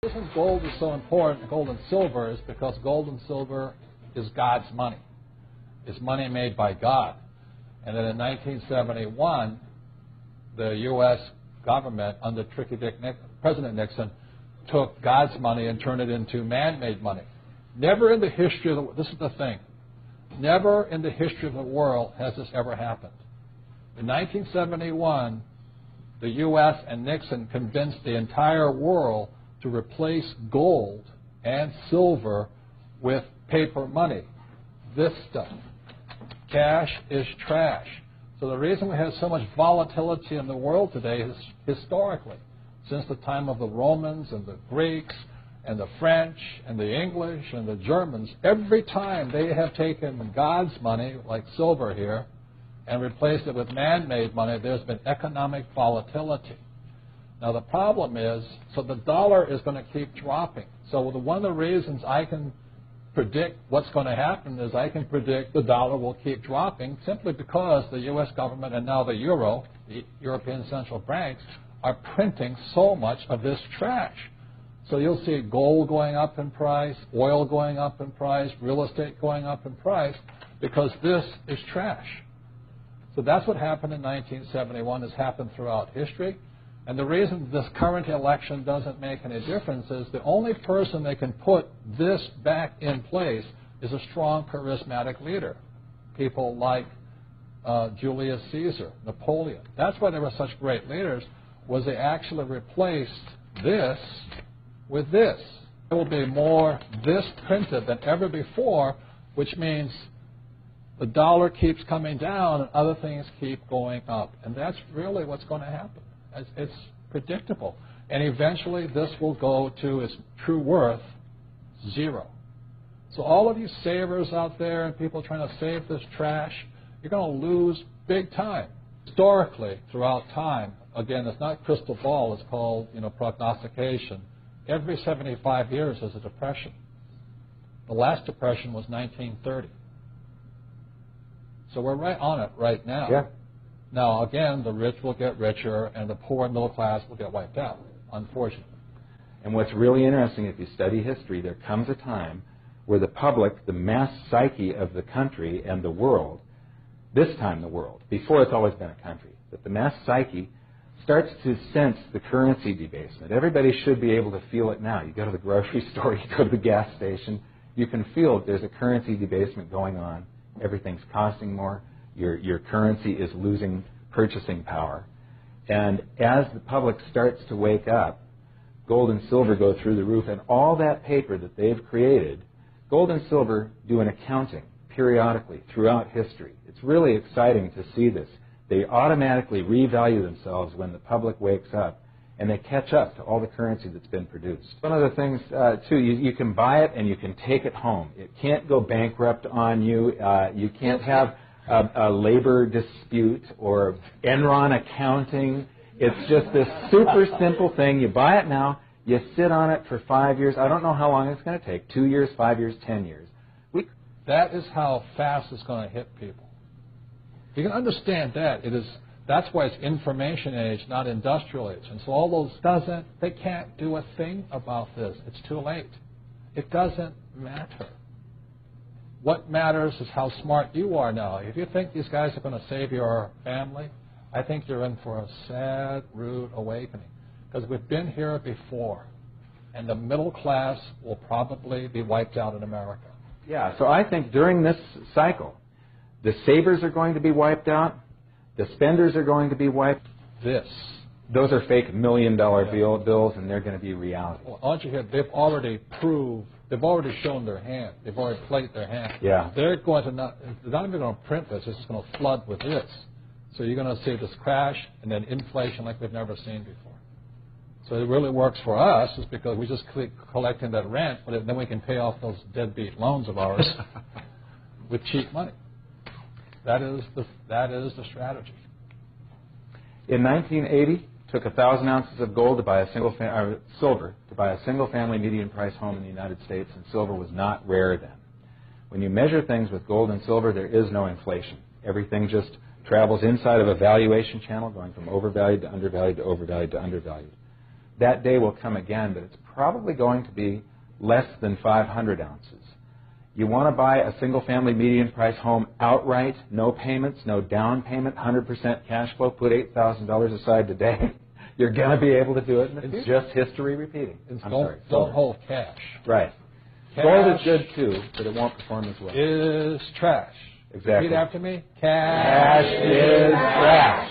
The reason gold is so important, gold and silver, is because gold and silver is God's money. It's money made by God. And then in 1971, the U.S. government, under President Nixon, took God's money and turned it into man-made money. Never in the history of this is the thing, never in the history of the world has this ever happened. In 1971, the U.S. and Nixon convinced the entire world to replace gold and silver with paper money. This stuff. Cash is trash. So the reason we have so much volatility in the world today is historically, since the time of the Romans and the Greeks and the French and the English and the Germans, every time they have taken God's money, like silver here, and replaced it with man-made money, there's been economic volatility. Now the problem is, so the dollar is going to keep dropping. So one of the reasons I can predict what's going to happen is I can predict the dollar will keep dropping simply because the U.S. government and now the euro, the European central banks, are printing so much of this trash. So you'll see gold going up in price, oil going up in price, real estate going up in price, because this is trash. So that's what happened in 1971, has happened throughout history. And the reason this current election doesn't make any difference is the only person that can put this back in place is a strong, charismatic leader. People like Julius Caesar, Napoleon. That's why they were such great leaders, was they actually replaced this with this. There will be more this printed than ever before, which means the dollar keeps coming down and other things keep going up. And that's really what's going to happen. It's predictable. And eventually this will go to its true worth, zero. So all of you savers out there and people trying to save this trash, you're going to lose big time. Historically, throughout time, again, it's not crystal ball, it's called prognostication. Every 75 years there's a depression. The last depression was 1930. So we're right on it right now. Yeah. Now, again, the rich will get richer and the poor and middle class will get wiped out, unfortunately. And what's really interesting, if you study history, there comes a time where the public, the mass psyche of the country and the world, this time the world, before it's always been a country, but the mass psyche starts to sense the currency debasement. Everybody should be able to feel it now. You go to the grocery store, you go to the gas station, you can feel there's a currency debasement going on. Everything's costing more. Your currency is losing purchasing power. And as the public starts to wake up, gold and silver go through the roof, and all that paper that they've created, gold and silver do an accounting periodically throughout history. It's really exciting to see this. They automatically revalue themselves when the public wakes up, and they catch up to all the currency that's been produced. One of the things, too, you can buy it and you can take it home. It can't go bankrupt on you. You can't have a labor dispute or Enron accounting. It's just this super simple thing. You buy it now, you sit on it for 5 years. I don't know how long it's going to take, 2 years, 5 years, 10 years. That is how fast it's going to hit people. You can understand that. That's why it's information age, not industrial age. And so all those they can't do a thing about this. It's too late. It doesn't matter. What matters is how smart you are now. If you think these guys are going to save your family, I think you're in for a sad, rude awakening. Because we've been here before, and the middle class will probably be wiped out in America. Yeah, so I think during this cycle, the savers are going to be wiped out, the spenders are going to be wiped. Those are fake $1 million bills, and they're going to be reality. Well, aren't you here? They've already shown their hand. They've already played their hand. Yeah. They're not even going to print this. It's just going to flood with this. So you're going to see this crash and then inflation like we've never seen before. So it really works for us is because we just keep collecting that rent, but then we can pay off those deadbeat loans of ours with cheap money. That is the strategy. In 1980, it took 1,000 ounces of gold to buy silver to buy a single-family median-price home in the United States, and silver was not rare then. When you measure things with gold and silver, there is no inflation. Everything just travels inside of a valuation channel, going from overvalued to undervalued to overvalued to undervalued. That day will come again, but it's probably going to be less than 500 ounces. You want to buy a single-family median-price home outright, no payments, no down payment, 100% cash flow, put $8,000 aside today. You're going to be able to do it in the future. It's just history repeating. Don't hold cash. Right. Cash gold is good too, but it won't perform as well. Is trash. Exactly. Repeat after me. Cash is trash.